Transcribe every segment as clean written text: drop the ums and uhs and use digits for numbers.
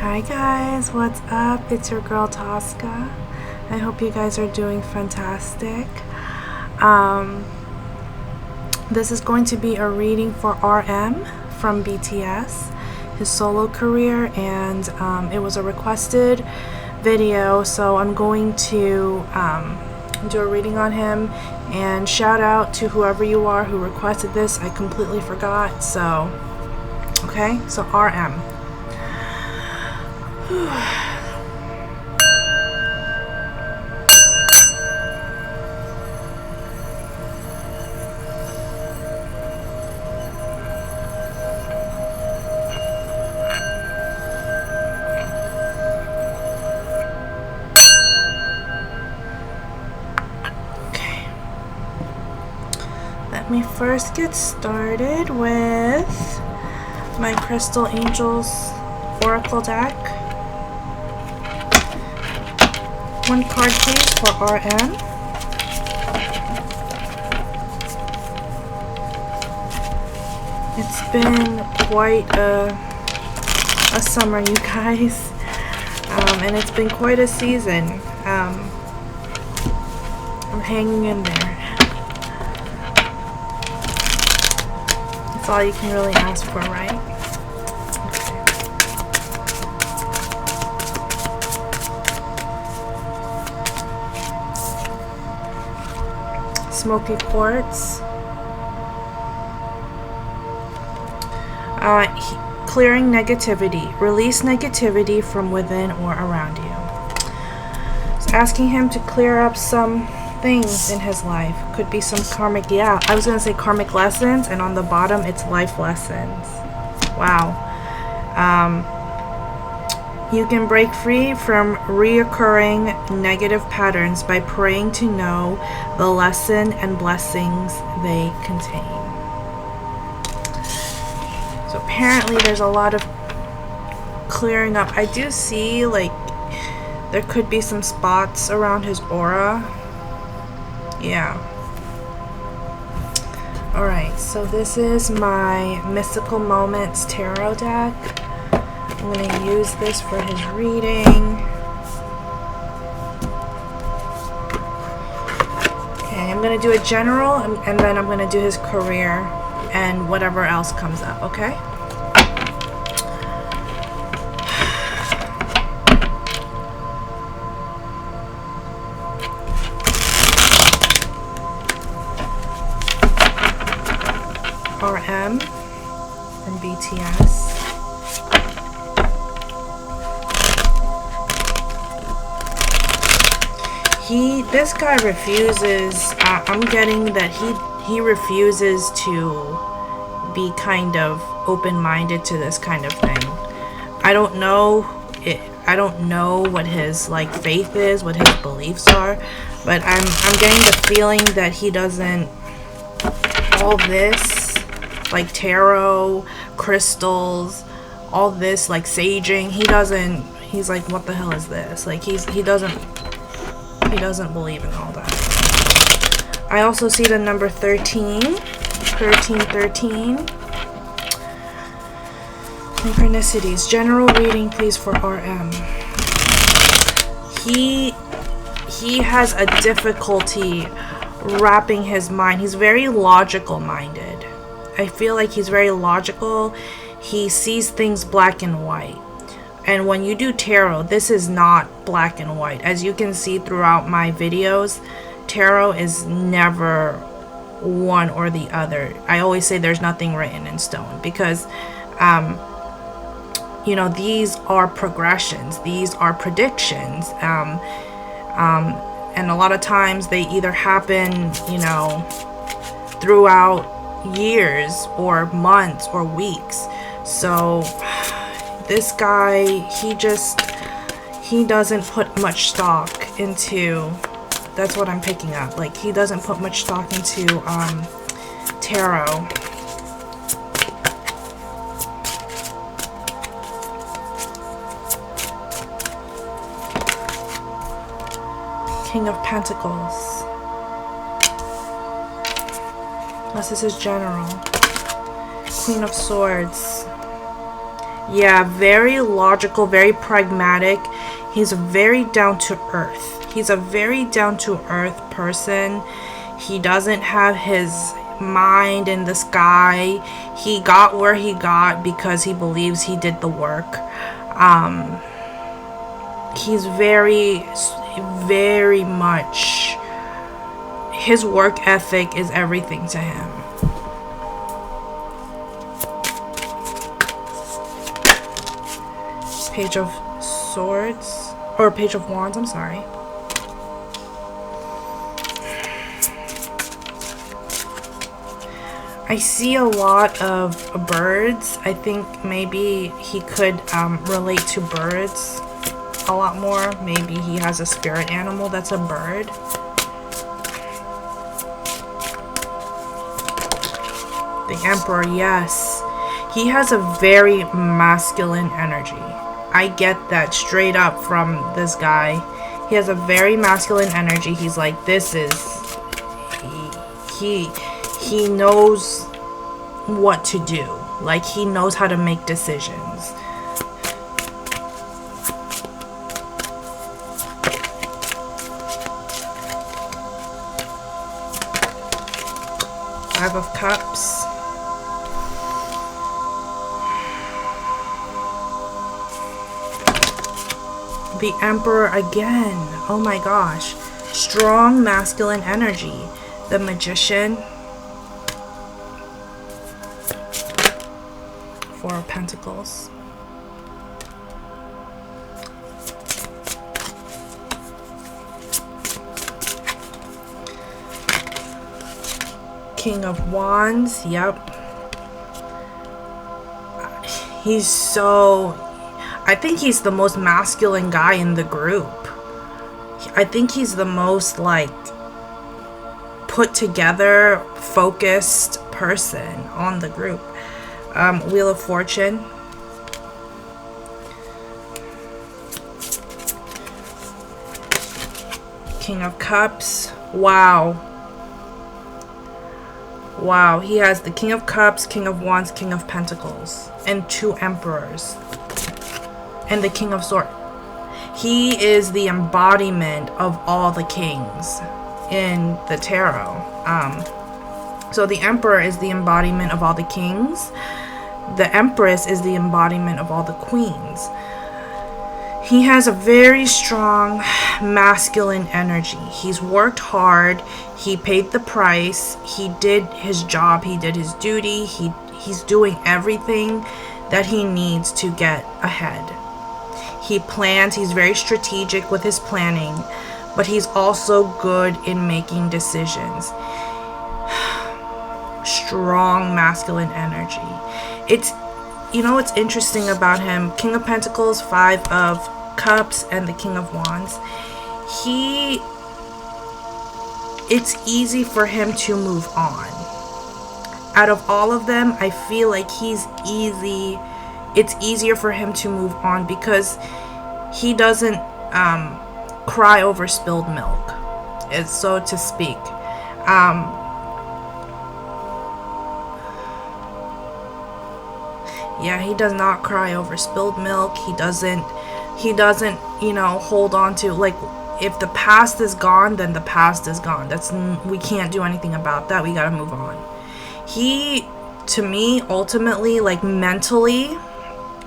Hi guys, what's up? It's your girl Tosca. I hope you guys are doing fantastic. This is going to be a reading for RM from BTS, his solo career, and it was a requested video, so I'm going to do a reading on him. And shout out to whoever you are who requested this. I completely forgot. So okay, so RM. Let me first get started with my Crystal Angels Oracle deck. One card please for RM. It's been quite a summer, you guys, and it's been quite a season. I'm hanging in there. That's all you can really ask for, right? Okay. Smoky quartz. Clearing negativity. Release negativity from within or around you. It's asking him to clear up some things in his life. Could be some karmic, yeah, I was gonna say karmic lessons, and on the bottom it's life lessons. Wow. You can break free from reoccurring negative patterns by praying to know the lesson and blessings they contain. So apparently there's a lot of clearing up. I do see like there could be some spots around his aura. Yeah. Alright, so this is my Mystical Moments Tarot deck. I'm going to use this for his reading. Okay, I'm going to do a general, and then I'm going to do his career and whatever else comes up, okay? RM from BTS. This guy refuses, I'm getting that he refuses to be kind of open-minded to this kind of thing. I don't know what his like faith is, what his beliefs are, but I'm getting the feeling that he doesn't, all this like tarot, crystals, all this like saging, he's like, what the hell is this? Like he doesn't believe in all that. I also see the number 13. Synchronicities. General reading please for RM. He has a difficulty wrapping his mind. He's very logical minded. I feel like he's very logical. He sees things black and white. And when you do tarot, this is not black and white. As you can see throughout my videos, tarot is never one or the other. I always say there's nothing written in stone because, you know, these are progressions. These are predictions. And a lot of times they either happen, you know, throughout years or months or weeks. So this guy, he doesn't put much stock into, that's what I'm picking up, like he doesn't put much stock into tarot. King of Pentacles. This is his general. Queen of Swords. Yeah, very logical, very pragmatic. He's very down to earth. He's a very down to earth person. He doesn't have his mind in the sky. He got where he got because he believes he did the work. He's very much, his work ethic is everything to him. Page of Swords, or Page of Wands, I'm sorry. I see a lot of birds. I think maybe he could relate to birds a lot more. Maybe he has a spirit animal that's a bird. The Emperor, yes. He has a very masculine energy. I get that straight up from this guy. He has a very masculine energy. He's like, this is... He knows what to do. Like, he knows how to make decisions. Five of Cups. The Emperor again. Oh my gosh. Strong masculine energy. The Magician. Four of Pentacles. King of Wands. Yep. He's so... I think he's the most masculine guy in the group. I think he's the most, like, put together, focused person on the group. Wheel of Fortune. King of Cups. Wow. Wow, he has the King of Cups, King of Wands, King of Pentacles, and two Emperors. And the King of Swords. He is the embodiment of all the kings in the tarot. So the Emperor is the embodiment of all the kings. The Empress is the embodiment of all the queens. He has a very strong masculine energy. He's worked hard. He paid the price. He did his job. He did his duty. He's doing everything that he needs to get ahead. He plans. He's very strategic with his planning, but he's also good in making decisions. Strong masculine energy. It's, you know what's interesting about him? King of Pentacles, Five of Cups, and the King of Wands. It's easy for him to move on. Out of all of them, I feel like it's easier for him to move on because he doesn't cry over spilled milk, so to speak. Yeah, he does not cry over spilled milk. He doesn't, you know, hold on to, like, if the past is gone, then the past is gone. We can't do anything about that. We gotta move on. He, to me, ultimately, like, mentally,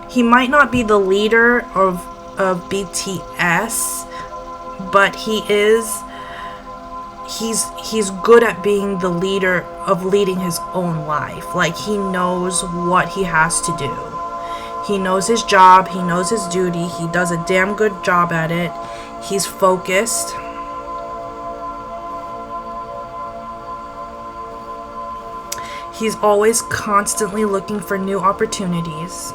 he might not be the leader of BTS, but he's good at being the leader of leading his own life. Like, he knows what he has to do. He knows his job. He knows his duty. He does a damn good job at it. He's focused. He's always constantly looking for new opportunities.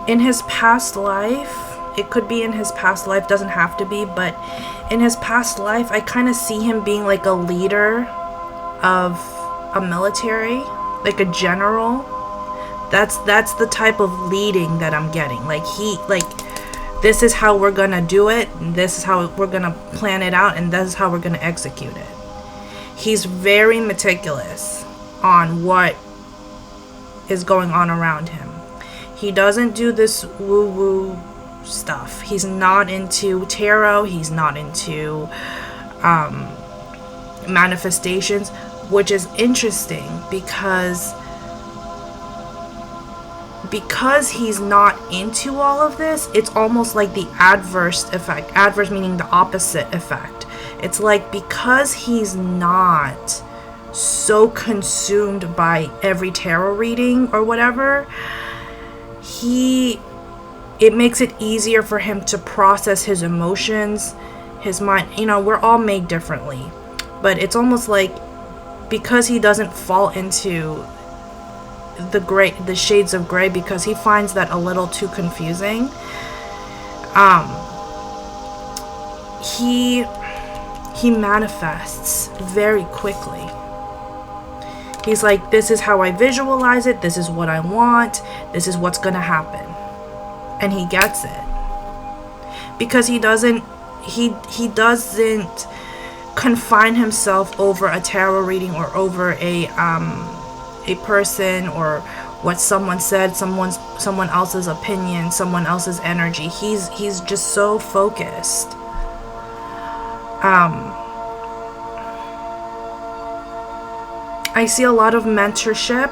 In his past life, it could be in his past life, doesn't have to be, but in his past life, I kind of see him being like a leader of a military, like a general. That's the type of leading that I'm getting. Like, this is how we're gonna do it, and this is how we're gonna plan it out, and this is how we're gonna execute it. He's very meticulous on what is going on around him. He doesn't do this woo-woo stuff. He's not into tarot. He's not into manifestations, which is interesting because he's not into all of this. It's almost like the adverse effect. Adverse meaning the opposite effect. It's like because he's not so consumed by every tarot reading or whatever, it makes it easier for him to process his emotions, his mind. You know, we're all made differently, but it's almost like because he doesn't fall into the shades of gray, because he finds that a little too confusing, he manifests very quickly. He's like, this is how I visualize it, this is what I want, this is what's gonna happen. And he gets it. Because he doesn't confine himself over a tarot reading or over a person or what someone said, someone else's opinion, someone else's energy. He's just so focused. I see a lot of mentorship.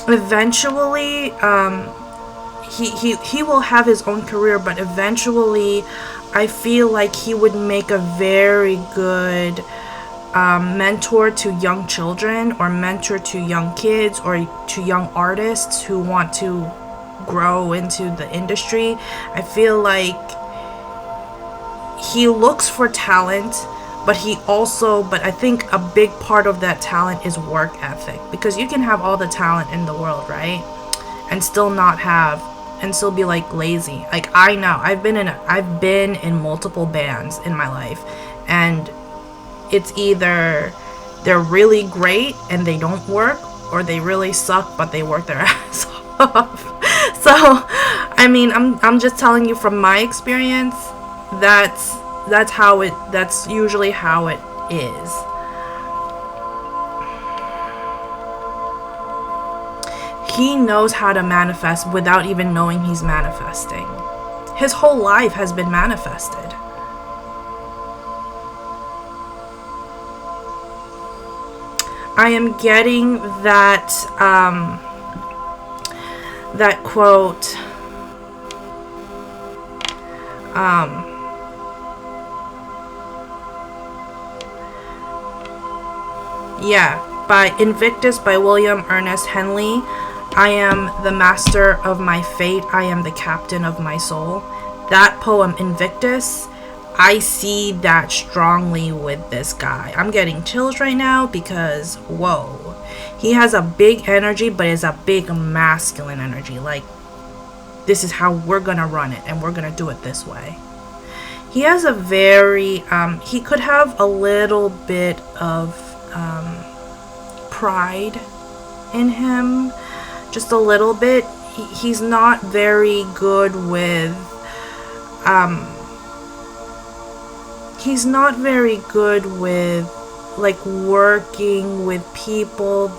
Eventually, he will have his own career, but eventually I feel like he would make a very good mentor to young children, or mentor to young kids, or to young artists who want to grow into the industry. I feel like he looks for talent, but I think a big part of that talent is work ethic, because you can have all the talent in the world, right? And still be like lazy. Like, I know I've been in multiple bands in my life, and it's either they're really great and they don't work, or they really suck but they work their ass off. So, I mean, I'm just telling you from my experience, that's usually how it is. He knows how to manifest without even knowing he's manifesting. His whole life has been manifested. I am getting that quote, by Invictus by William Ernest Henley. I am the master of my fate. I am the captain of my soul. That poem, Invictus, I see that strongly with this guy. I'm getting chills right now because, whoa. He has a big energy, but it's a big masculine energy. Like, this is how we're gonna run it, and we're gonna do it this way. He has a very, he could have a little bit of pride in him. Just a little bit. He's not very good with, like, working with people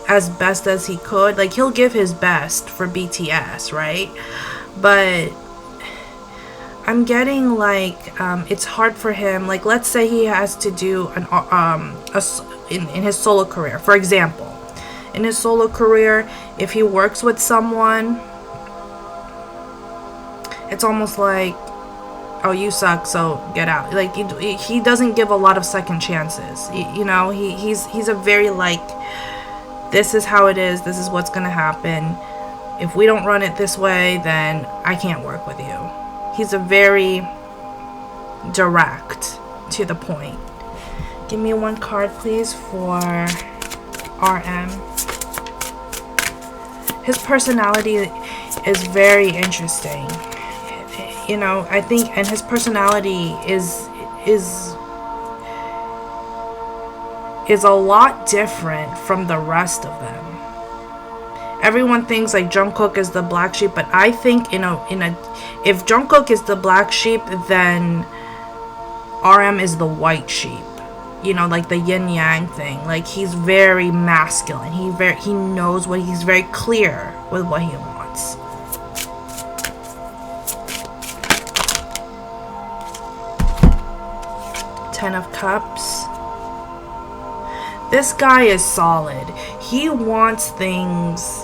as best as he could. Like, he'll give his best for BTS, right? But I'm getting like, it's hard for him. Like, let's say he has to do in his solo career, for example. In his solo career, if he works with someone, it's almost like, oh, you suck, so get out. Like, he doesn't give a lot of second chances. He's a very, like, this is how it is, this is what's gonna happen. If we don't run it this way, then I can't work with you. He's a very direct, to the point. Give me one card, please, for RM. His personality is very interesting. I think, and his personality is a lot different from the rest of them. Everyone thinks like Jungkook is the black sheep, but I think if Jungkook is the black sheep, then RM is the white sheep. You know, like the yin yang thing. Like, he's very masculine. He knows what he's very clear with what he wants. Ten of Cups. This guy is solid. He wants things.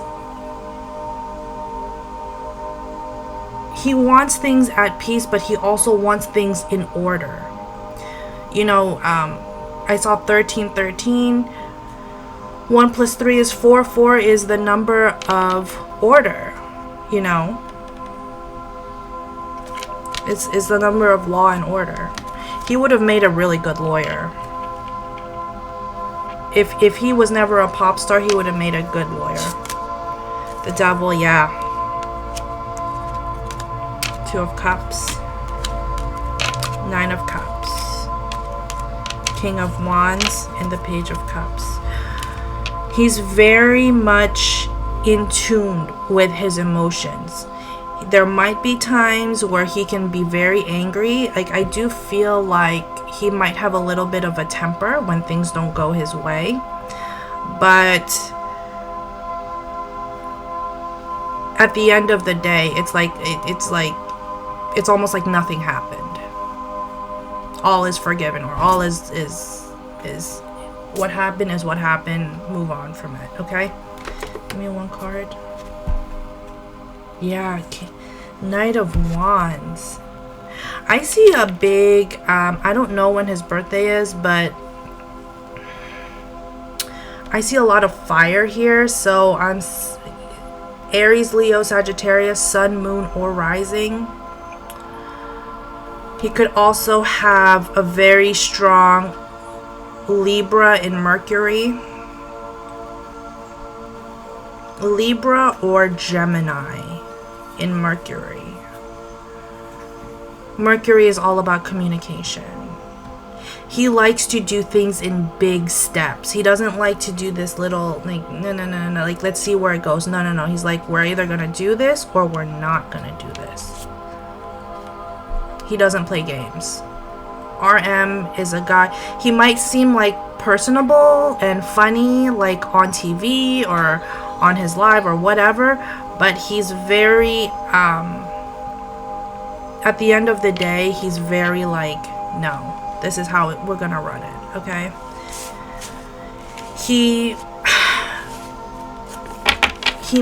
He wants things at peace, but he also wants things in order. You know, I saw 1313. 1 plus 3 is 4. 4 is the number of order. You know, it's the number of law and order. He would have made a really good lawyer. If he was never a pop star, he would have made a good lawyer. The Devil, yeah. 2 of Cups. 9 of Cups. King of Wands and the Page of Cups. He's very much in tune with his emotions. There might be times where he can be very angry. Like, I do feel like he might have a little bit of a temper when things don't go his way. But at the end of the day, it's almost like nothing happened. All is forgiven, or all is what happened is what happened. Move on from it, okay? Give me one card. Yeah, Knight of Wands. I see a big, I don't know when his birthday is, but I see a lot of fire here. So I'm Aries, Leo, Sagittarius, Sun, Moon, or Rising. He could also have a very strong Libra in Mercury. Libra or Gemini in Mercury. Mercury is all about communication. He likes to do things in big steps. He doesn't like to do this little, like, no, like, let's see where it goes. No. He's like, we're either going to do this or we're not going to do this. He doesn't play games. RM is a guy, he might seem like personable and funny, like on TV or on his live or whatever, but he's very, at the end of the day, he's very like, no, this is how we're gonna run it, okay? He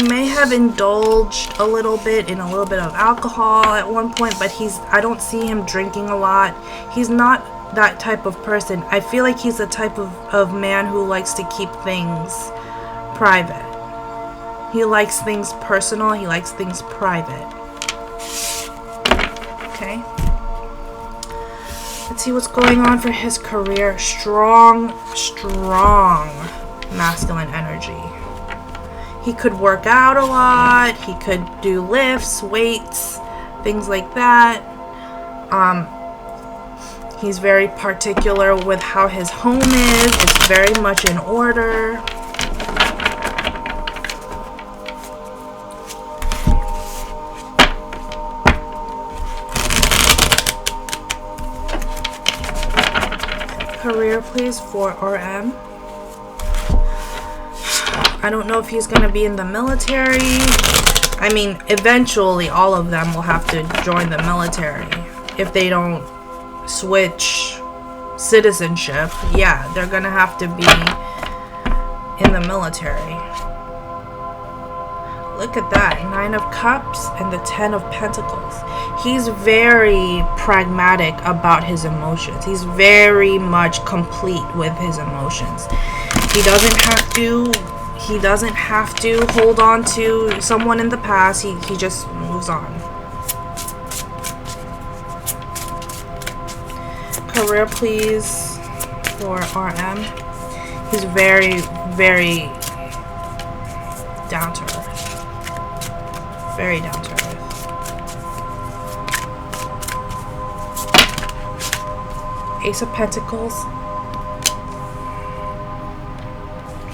may have indulged a little bit in a little bit of alcohol at one point, but I don't see him drinking a lot. He's not that type of person. I feel like he's the type of man who likes to keep things private. He likes things personal. He likes things private. Okay. Let's see what's going on for his career. Strong masculine energy. He could work out a lot. He could do lifts, weights, things like that. He's very particular with how his home is. It's very much in order. Career, please, for RM. I don't know if he's going to be in the military. I mean, eventually all of them will have to join the military. If they don't switch citizenship, yeah, they're going to have to be in the military. Look at that. 9 of Cups and the 10 of Pentacles. He's very pragmatic about his emotions. He's very much complete with his emotions. He doesn't have to hold on to someone in the past. He just moves on. Career, please, for RM. He's very, very down to earth. Very down to earth. Ace of Pentacles.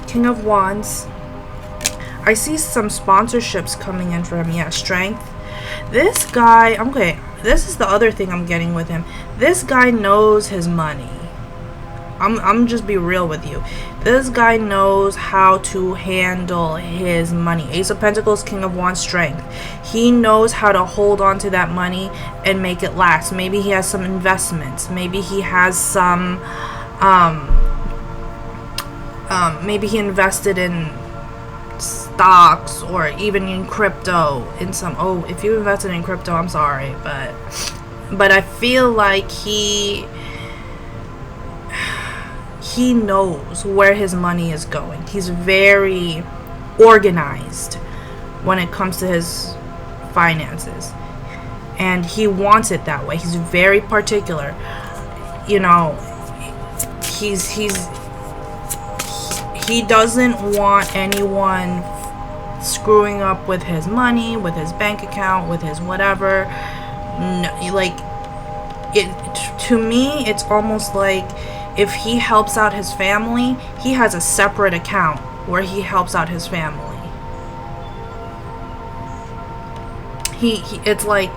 King of Wands. I see some sponsorships coming in for him. Yeah, Strength. This guy, okay, this is the other thing I'm getting with him. This guy knows his money. I'm just be real with you. This guy knows how to handle his money. Ace of Pentacles, King of Wands, Strength. He knows how to hold on to that money and make it last. Maybe he has some investments. Maybe he has some, maybe he invested in stocks or even in crypto. In some, oh, if you invested in crypto, I'm sorry, but I feel like he knows where his money is going. He's very organized when it comes to his finances, and he wants it that way. He's very particular. You know, he doesn't want anyone screwing up with his money, with his bank account, with his whatever. No, like, to me, it's almost like if he helps out his family, he has a separate account where he helps out his family. It's like,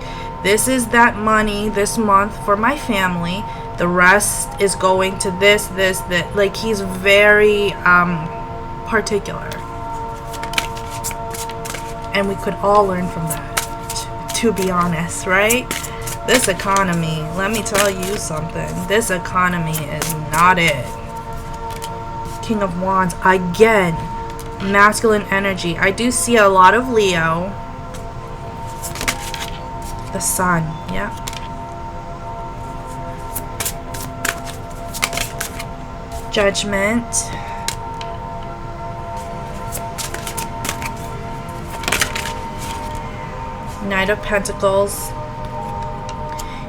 this is that money this month for my family. The rest is going to this. Like, he's very particular. And we could all learn from that, to be honest, right? This economy, let me tell you something. This economy is not it. King of Wands, again, masculine energy. I do see a lot of Leo. The Sun, yeah. Judgment. Knight of Pentacles.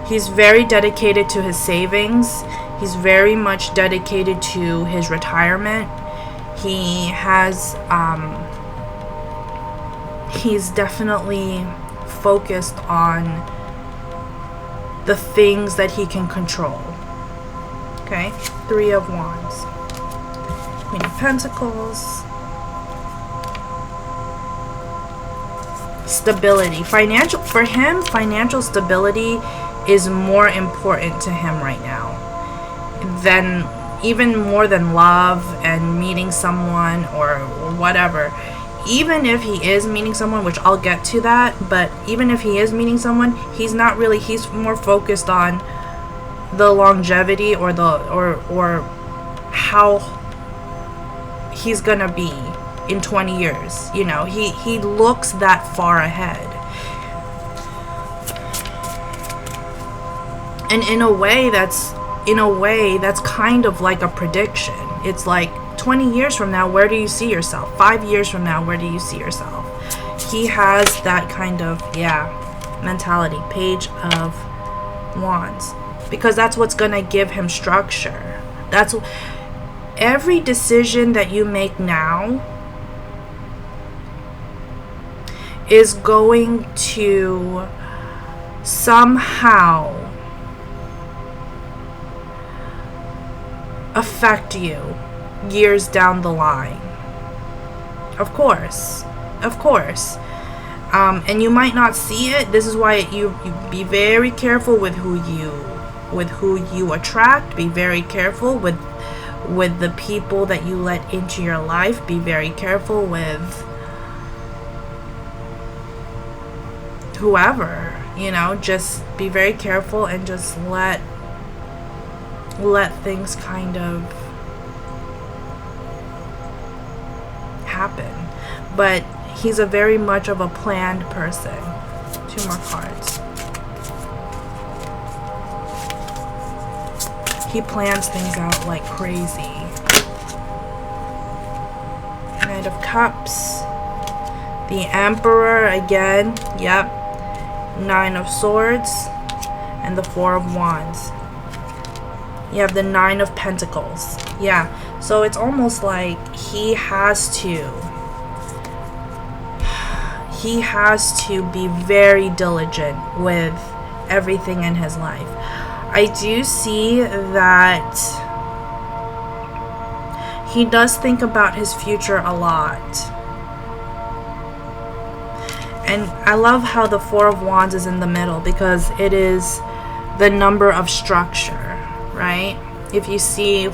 He's very dedicated to his savings. He's very much dedicated to his retirement. He has, he's definitely focused on the things that he can control. Okay, Three of Wands. Queen of Pentacles. Stability. Financial, for him, financial stability is more important to him right now than, even more than love and meeting someone or whatever. Even if he is meeting someone, which I'll get to that, but even if he is meeting someone, he's not really, he's more focused on the longevity or the or how he's gonna be in 20 years. You know, he looks that far ahead. And in a way that's kind of like a prediction. It's like, 20 years from now, where do you see yourself? 5 years from now, where do you see yourself? He has that kind of, mentality. Page of Wands. Because that's what's going to give him structure. That's every decision that you make now is going to somehow affect you years down the line. Of course. And you might not see it. This is why you be very careful with who you attract. Be very careful with the people that you let into your life. Be very careful with whoever, you know. Just be very careful and just let things kind of happen. But he's a very much of a planned person. 2 more cards. He plans things out like crazy. Knight of Cups. The Emperor again. Yep. 9 of Swords. And the 4 of Wands. You have the 9 of Pentacles. Yeah. So it's almost like he has to be very diligent with everything in his life. I do see that he does think about his future a lot. And I love how the Four of Wands is in the middle, because it is the number of structure, right? If you see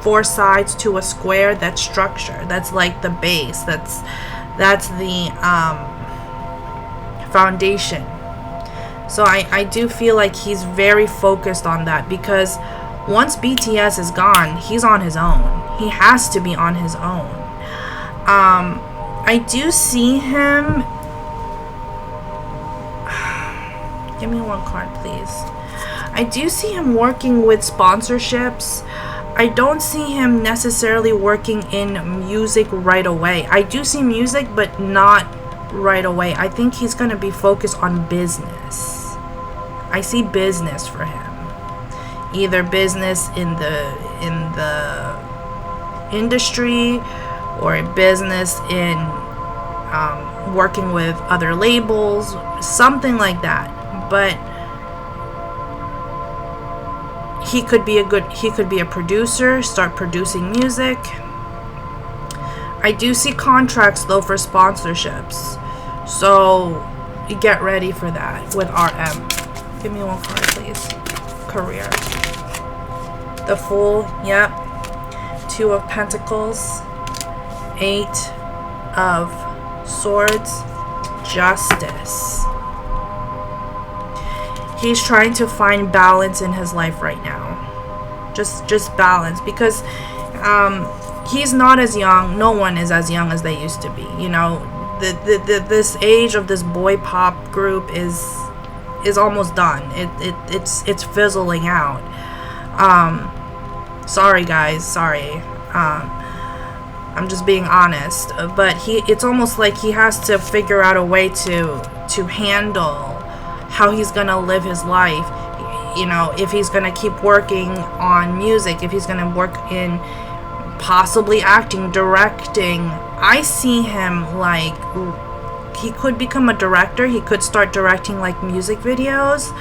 four sides to a square, that's structure. That's like the base. That's the foundation. So I do feel like he's very focused on that, because once BTS is gone, he's on his own. He has to be on his own. I do see him. Give me one card, please. I do see him working with sponsorships. I don't see him necessarily working in music right away. I do see music, but not right away. I think he's going to be focused on business. I see business for him. Either business in the industry, or business in working with other labels, something like that. But he could be a producer, start producing music. I do see contracts though for sponsorships, so get ready for that with RM. Give me one card, please. Career. The Fool. Yep. Two of Pentacles. Eight of Swords. Justice. He's trying to find balance in his life right now. Just balance, because he's not as young. No one is as young as they used to be. You know, this age of this boy pop group is almost done. It's fizzling out. Sorry guys, sorry. I'm just being honest. But it's almost like he has to figure out a way to handle how he's gonna live his life. You know, if he's gonna keep working on music, if he's gonna work in possibly acting, directing. I see him like he could become a director. He could start directing like music videos.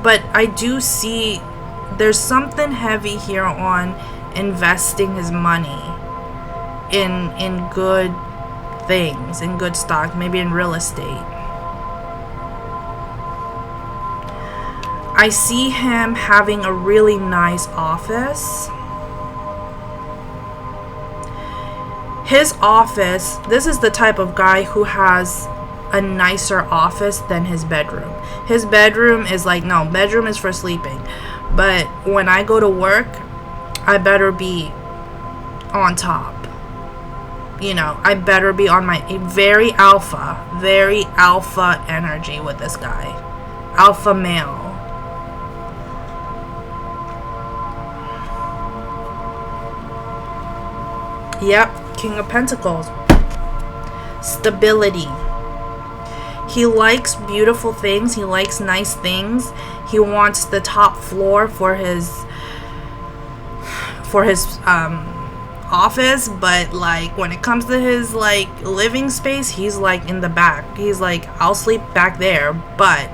But I do see there's something heavy here on investing his money in good things, in good stock, maybe in real estate. I see him having a really nice office. His office, this is the type of guy who has a nicer office than his bedroom. His bedroom is like, no, bedroom is for sleeping. But when I go to work, I better be on top. You know, I better be on my very alpha energy with this guy. Alpha male. Yep, King of Pentacles. Stability. He likes beautiful things. He likes nice things. He wants the top floor for his office, but like when it comes to his like living space, he's like in the back. He's like, I'll sleep back there, but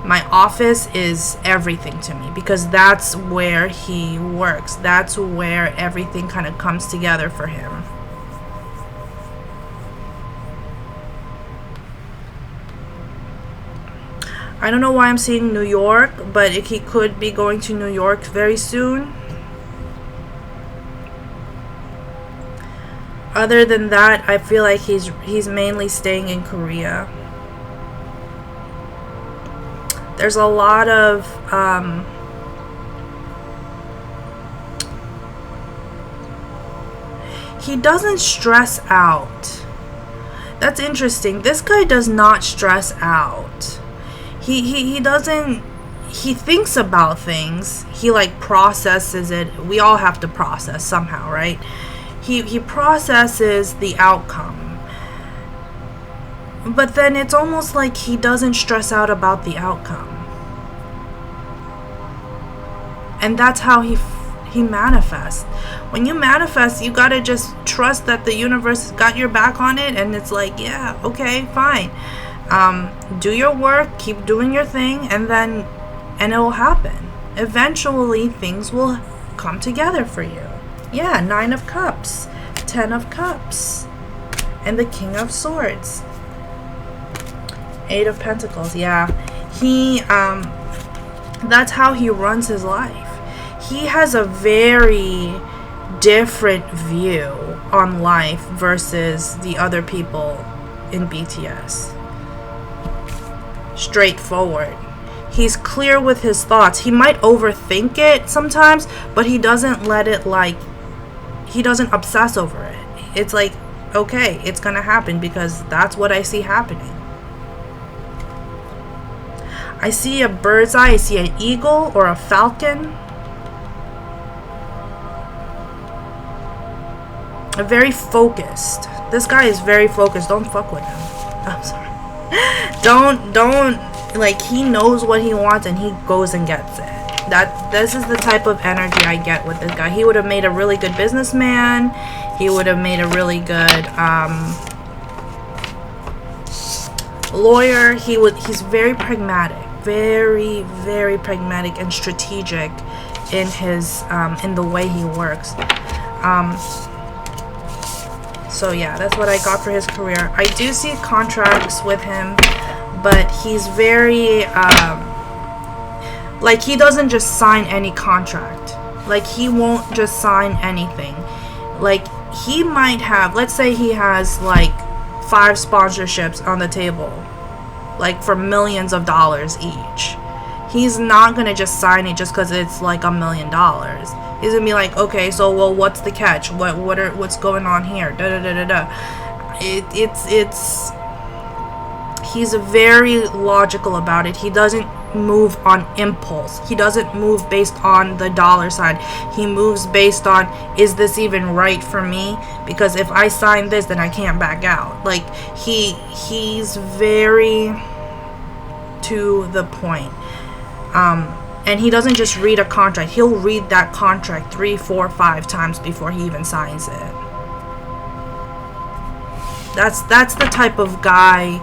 my office is everything to me, because that's where he works. That's where everything kind of comes together for him. I don't know why I'm seeing New York, but he could be going to New York very soon. Other than that, I feel like he's mainly staying in Korea. There's a lot of he doesn't stress out. That's interesting. This guy does not stress out. He doesn't, he thinks about things. He like processes it. We all have to process somehow, right? He processes the outcome. But then it's almost like he doesn't stress out about the outcome. And that's how he manifests. When you manifest, you gotta just trust that the universe got your back on it, and it's like, yeah, okay, fine. Do your work, keep doing your thing, and it will happen. Eventually, things will come together for you. Yeah, 9 of Cups, 10 of Cups. And the King of Swords. Eight of Pentacles. Yeah. He, that's how he runs his life. He has a very different view on life versus the other people in BTS. Straightforward. He's clear with his thoughts. He might overthink it sometimes, but he doesn't let it, like, he doesn't obsess over it. It's like, okay, it's gonna happen because that's what I see happening. I see a bird's eye. I see an eagle or a falcon. Very focused. This guy is very focused. Don't fuck with him. I'm sorry. Don't, like, he knows what he wants and he goes and gets it. This is the type of energy I get with this guy. He would have made a really good businessman. He would have made a really good lawyer. He's very pragmatic. Very, very pragmatic and strategic in his in the way he works. So yeah, that's what I got for his career. I do see contracts with him, but he's very like, he doesn't just sign any contract. Like, he won't just sign anything. Like, he might have, let's say he has like 5 sponsorships on the table, like for millions of dollars each. He's not gonna just sign it just because it's like $1 million. He's gonna be like, okay, so well, what's the catch? What's going on here? Da da da da da. It's he's very logical about it. He doesn't move on impulse. He doesn't move based on the dollar sign. He moves based on, is this even right for me? Because if I sign this, then I can't back out. Like, he's very to the point. And he doesn't just read a contract. He'll read that contract 3, 4, 5 times before he even signs it. That's the type of guy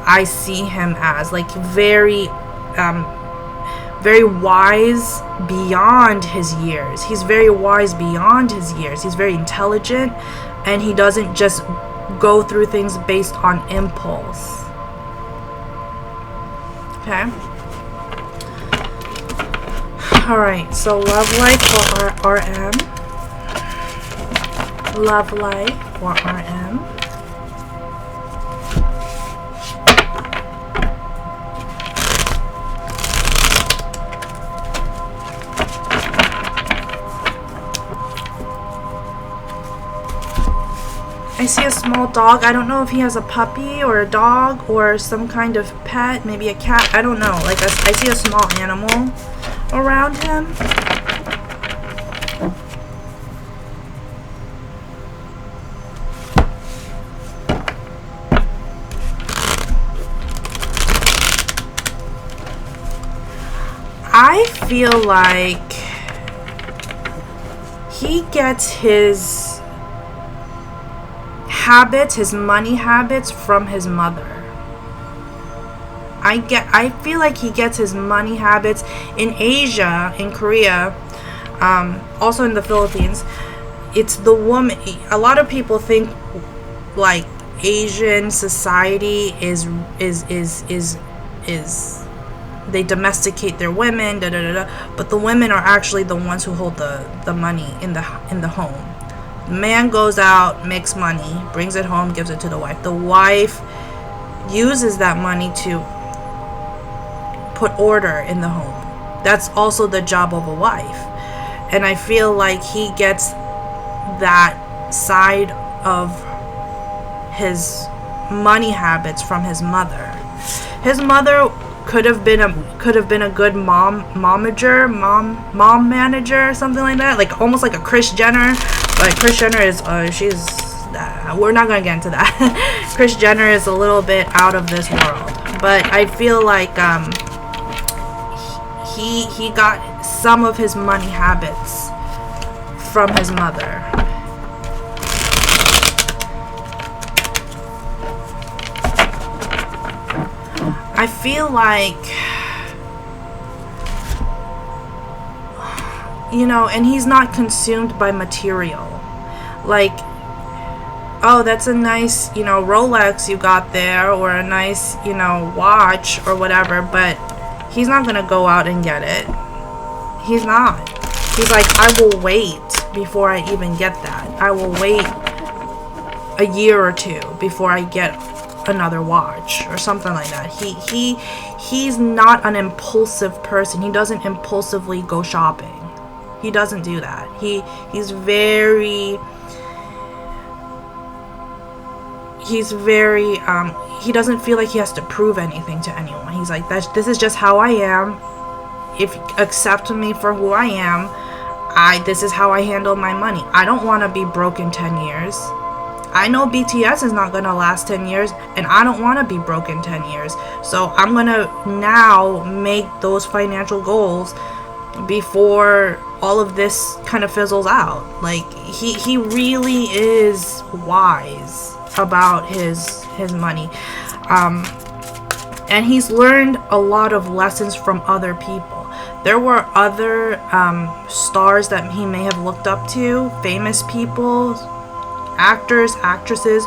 I see him as. Like, very very wise beyond his years. He's very wise beyond his years. He's very intelligent, and he doesn't just go through things based on impulse. Okay. Alright, so love life for RM. Love life for RM. I see a small dog. I don't know if he has a puppy or a dog or some kind of pet, maybe a cat. I don't know. Like, I see a small animal around him. I feel like he gets his habits, his money habits, from his mother. I feel like he gets his money habits in Asia, in Korea, also in the Philippines. It's the woman. A lot of people think like Asian society is they domesticate their women, da da da da. But the women are actually the ones who hold the money in the home. The man goes out, makes money, brings it home, gives it to the wife. The wife uses that money to put order in the home. That's also the job of a wife. And I feel like he gets that side of his money habits from his mother. His mother could have been a good mom manager, something like that, like almost like a Kris Jenner. But Kris Jenner is we're not gonna get into that. Kris Jenner is a little bit out of this world, but I feel like he got some of his money habits from his mother. I feel like, you know, and he's not consumed by material. Like, oh, that's a nice, you know, Rolex you got there, or a nice, you know, watch or whatever, but he's not gonna go out and get it. He's not. He's like, I will wait before I even get that. I will wait a year or two before I get another watch or something like that. He's not an impulsive person. He doesn't impulsively go shopping. He doesn't do that. He's very he doesn't feel like he has to prove anything to anyone. He's like, this is just how I am. If you accept me for who I am, this is how I handle my money. I don't want to be broke in 10 years. I know BTS is not going to last 10 years, and I don't want to be broke in 10 years. So I'm going to now make those financial goals before all of this kind of fizzles out. Like, he really is wise about his money. And he's learned a lot of lessons from other people. There were other stars that he may have looked up to, famous people, actors, actresses,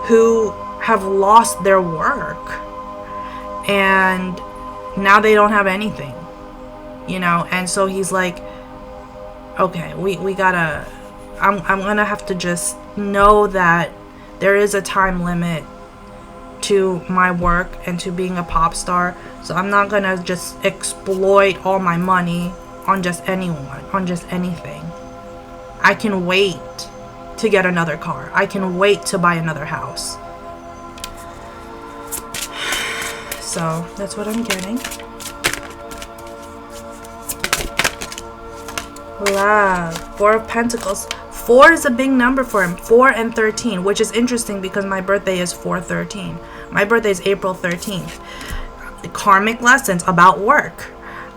who have lost their work. And now they don't have anything, you know? And so he's like, okay, we gotta, I'm gonna have to just know that there is a time limit to my work and to being a pop star. So I'm not gonna just exploit all my money on just anyone, on just anything. I can wait to get another car. I can wait to buy another house. So that's what I'm getting. Love. 4 of Pentacles. 4 is a big number for him. 4 and 13, which is interesting because my birthday is 4/13. My birthday is April 13th. Karmic lessons about work.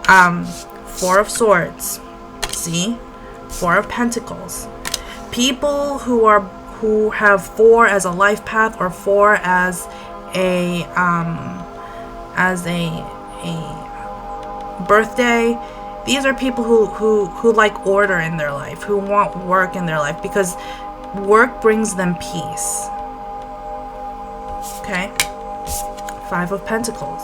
4 of Swords. See? 4 of Pentacles. People who have 4 as a life path, or 4 as a birthday. These are people who like order in their life, who want work in their life, because work brings them peace. Okay? 5 of Pentacles.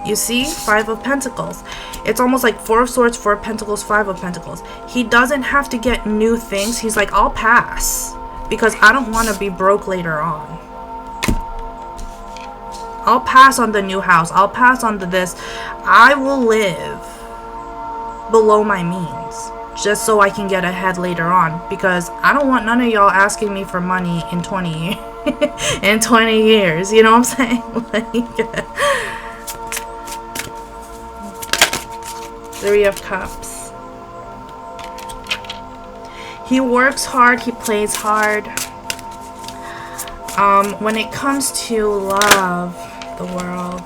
You see? 5 of Pentacles. It's almost like 4 of Swords, 4 of Pentacles, 5 of Pentacles. He doesn't have to get new things. He's like, I'll pass, because I don't want to be broke later on. I'll pass on the new house. I'll pass on the this. I will live below my means just so I can get ahead later on, because I don't want none of y'all asking me for money in 20 years. In 20 years, you know what I'm saying? Like, 3 of Cups. He works hard, he plays hard. When it comes to love, the World.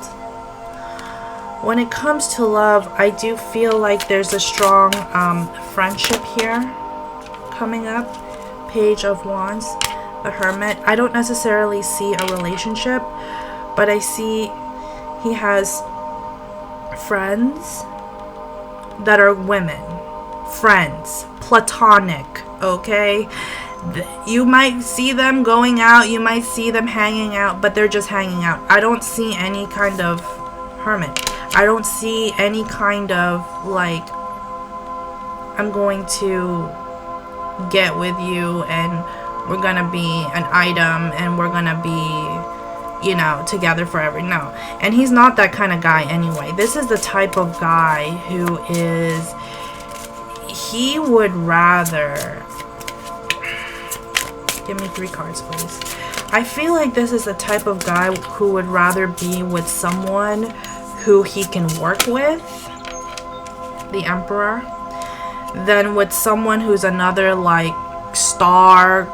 When it comes to love, I do feel like there's a strong friendship here coming up. Page of Wands, the Hermit. I don't necessarily see a relationship, but I see he has friends that are women. Friends. Platonic. Okay? You might see them going out, you might see them hanging out, but they're just hanging out. I don't see any kind of hermit. I don't see any kind of, like, I'm going to get with you and we're gonna be an item and we're gonna be, you know, together forever. No. And he's not that kind of guy anyway. This is the type of guy who is, he would rather, give me 3 cards please. I feel like this is the type of guy who would rather be with someone who he can work with, the Emperor, than with someone who's another, like, star,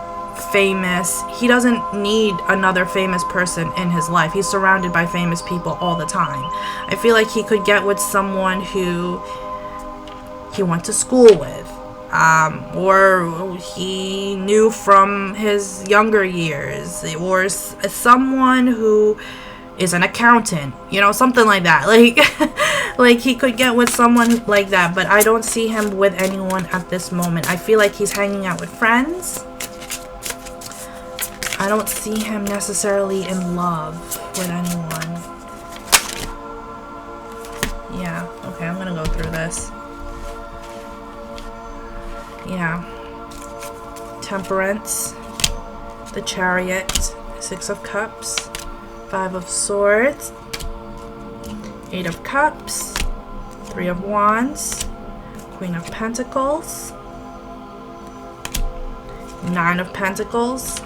famous. He doesn't need another famous person in his life. He's surrounded by famous people all the time. I feel like he could get with someone who he went to school with, or he knew from his younger years, or someone who is an accountant, you know, something like that. Like, like he could get with someone like that, but I don't see him with anyone at this moment. I feel like he's hanging out with friends. I don't see him necessarily in love with anyone. Yeah, okay, I'm gonna go through this. Yeah. Temperance, the Chariot, 6 of Cups, 5 of Swords, 8 of Cups, 3 of Wands, Queen of Pentacles, 9 of Pentacles,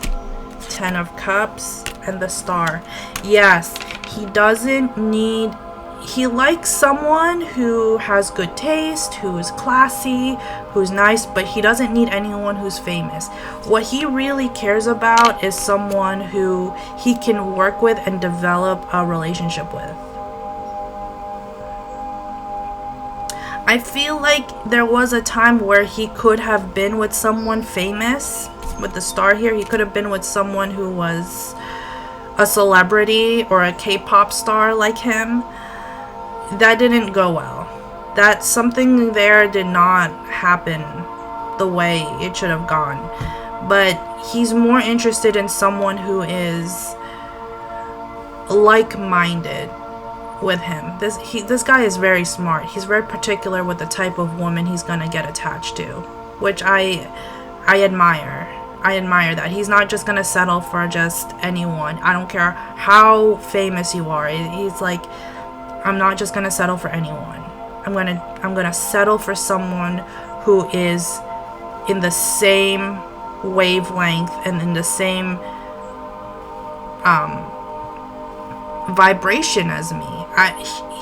10 of Cups, and the Star. Yes, he doesn't need... He likes someone who has good taste, who is classy, who's nice, but he doesn't need anyone who's famous. What he really cares about is someone who he can work with and develop a relationship with. I feel like there was a time where he could have been with someone famous. With the Star here, he could have been with someone who was a celebrity or a K-pop star like him. That didn't go well. That something there did not happen the way it should have gone. But he's more interested in someone who is like-minded with him. This guy is very smart. He's very particular with the type of woman he's gonna get attached to, which I admire. I admire that. He's not just gonna settle for just anyone. I don't care how famous you are. He's like, I'm not just gonna settle for anyone. I'm gonna settle for someone who is in the same wavelength and in the same vibration as me.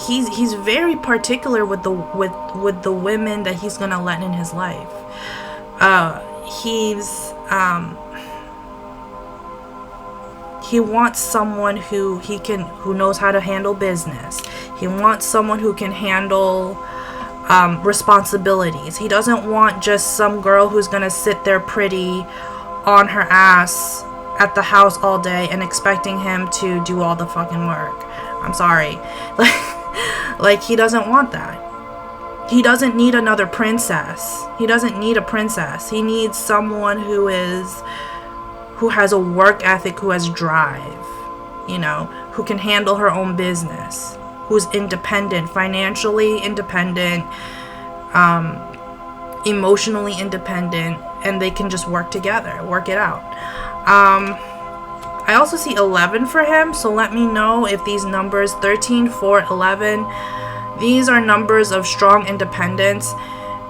He's very particular with the women that he's gonna let in his life. He wants someone who knows how to handle business. He wants someone who can handle responsibilities. He doesn't want just some girl who's gonna sit there pretty on her ass at the house all day and expecting him to do all the fucking work. I'm sorry. Like he doesn't want that. He doesn't need another princess. He doesn't need a princess. He needs someone who has a work ethic, who has drive, you know, who can handle her own business, who's independent, financially independent, emotionally independent, and they can just work together, work it out. I also see 11 for him, so let me know if these numbers, 13, 4, 11, these are numbers of strong independence.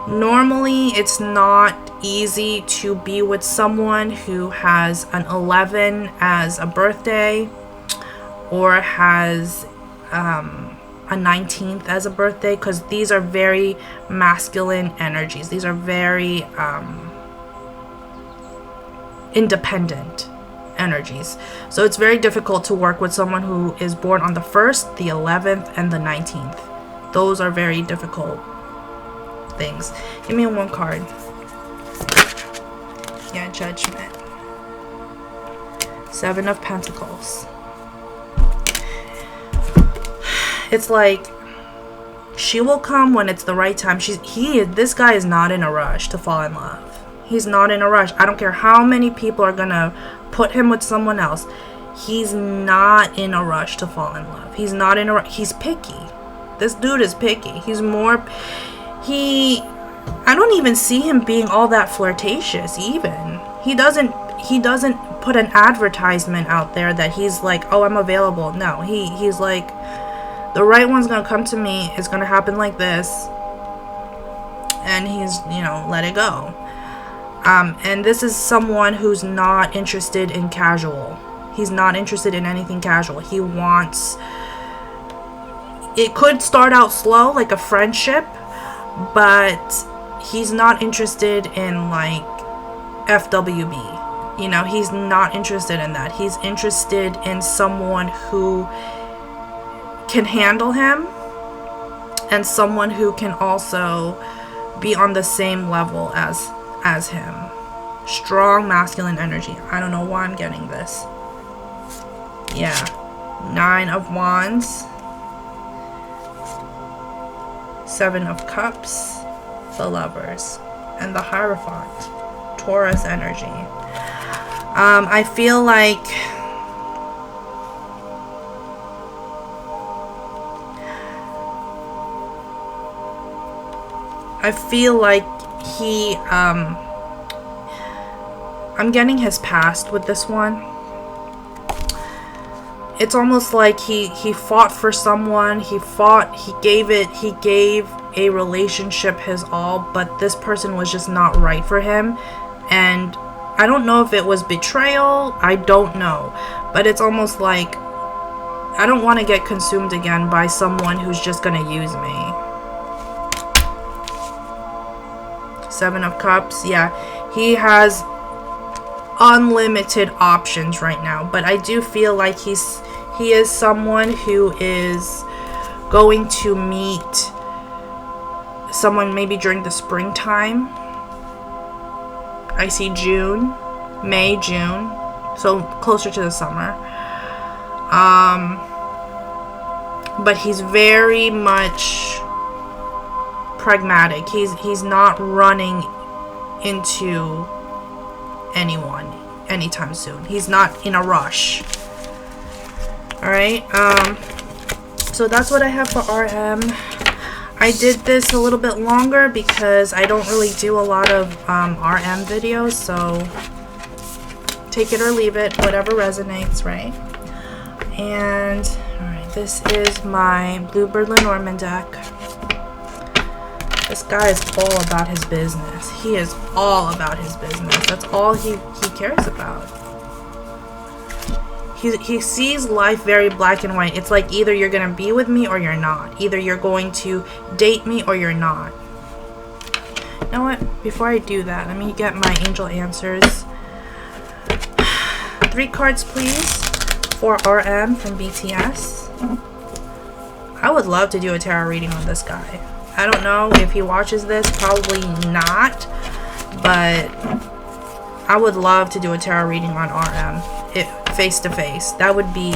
Normally, it's not easy to be with someone who has an 11 as a birthday or has a 19th as a birthday, because these are very masculine energies. These are very independent energies. So it's very difficult to work with someone who is born on the 1st, the 11th, and the 19th. Those are very difficult things. Give me one card. Yeah, Judgment. 7 of Pentacles. It's like she will come when it's the right time. This guy is not in a rush to fall in love. He's not in a rush. I don't care how many people are gonna put him with someone else. He's not in a rush to fall in love. He's not in a rush. He's picky. This dude is picky. I don't even see him being all that flirtatious even. He doesn't put an advertisement out there that he's like, oh, I'm available. No, he's like, the right one's gonna come to me. It's gonna happen like this. And he's, let it go. And this is someone who's not interested in casual. He's not interested in anything casual. He wants... It could start out slow, like a friendship, but he's not interested in, like, FWB. He's not interested in that. He's interested in someone who can handle him and someone who can also be on the same level as him. Strong masculine energy. I don't know why I'm getting this. Yeah. 9 of Wands. 7 of Cups. The Lovers. And the Hierophant. Taurus energy. I feel like he, I'm getting his past with this one. It's almost like he fought for someone, he gave a relationship his all, but this person was just not right for him. And I don't know if it was betrayal, I don't know, but it's almost like I don't want to get consumed again by someone who's just gonna use me. Seven of Cups, yeah, he has unlimited options right now, but I do feel like he is someone who is going to meet someone maybe during the springtime. I see June, May, June, so closer to the summer. But he's very much pragmatic. He's not running into anyone anytime soon. He's not in a rush. Alright, so that's what I have for RM. I did this a little bit longer because I don't really do a lot of RM videos, so take it or leave it, whatever resonates, right? And alright, this is my Bluebird Lenormand deck. This guy is all about his business. He is all about his business. That's all he cares about. He sees life very black and white. It's like either you're going to be with me or you're not. Either you're going to date me or you're not. You know what? Before I do that, let me get my angel answers. 3 cards, please, for RM from BTS. I would love to do a tarot reading on this guy. I don't know if he watches this. Probably not. But I would love to do a tarot reading on RM. Face to face. That would be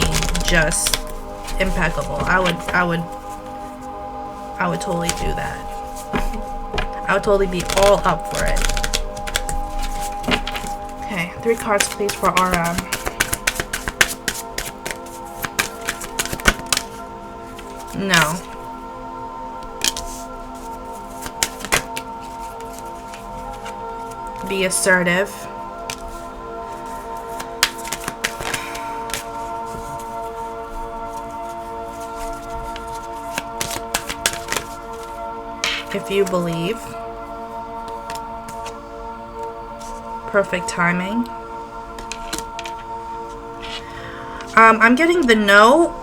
just impeccable. I would totally do that. I would totally be all up for it. Okay, 3 cards please for RM. No. Be assertive. If you believe. Perfect timing. I'm getting the no.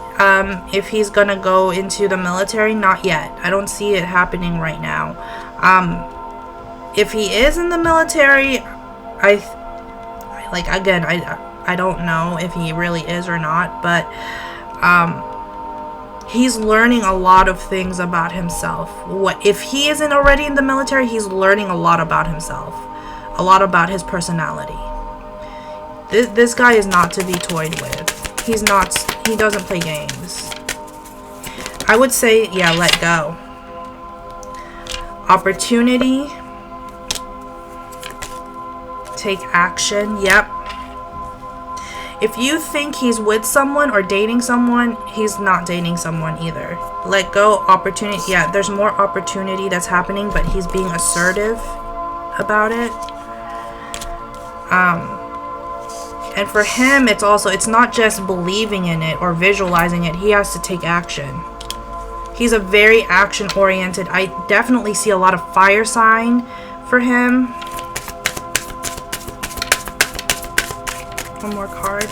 If he's gonna go into the military, not yet. I don't see it happening right now. If he is in the military, I don't know if he really is or not, but he's learning a lot of things about himself. If he isn't already in the military, he's learning a lot about himself, a lot about his personality. This guy is not to be toyed with. He doesn't play games. I would say, yeah, let go. Opportunity. Take action. Yep. If you think he's with someone or dating someone, he's not dating someone either. Let go. Opportunity. Yeah, there's more opportunity that's happening, but he's being assertive about it. And for him, it's not just believing in it or visualizing it. He has to take action. He's a very action-oriented. I definitely see a lot of fire sign for him. One more card.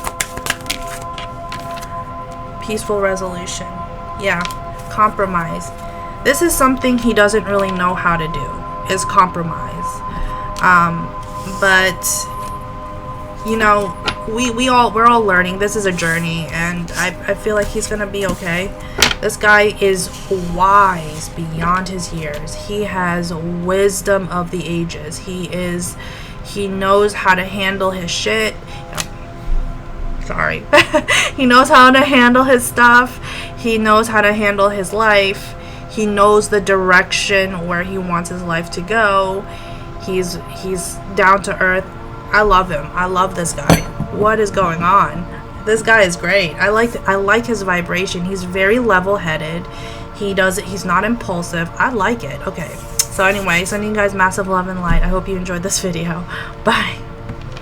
Peaceful resolution. Yeah, compromise. This is something he doesn't really know how to do, is compromise. But you know, we're all learning. This is a journey, and I feel like he's gonna be okay. This guy is wise beyond his years. He has wisdom of the ages. He knows how to handle his shit. Sorry. He knows how to handle his stuff. He knows how to handle his life. He knows the direction where he wants his life to go. He's down to earth. I love him. I love this guy. What is going on? This guy is great. I like his vibration. He's very level-headed. He's not impulsive. I like it. Okay. So anyway, sending you guys massive love and light. I hope you enjoyed this video. Bye.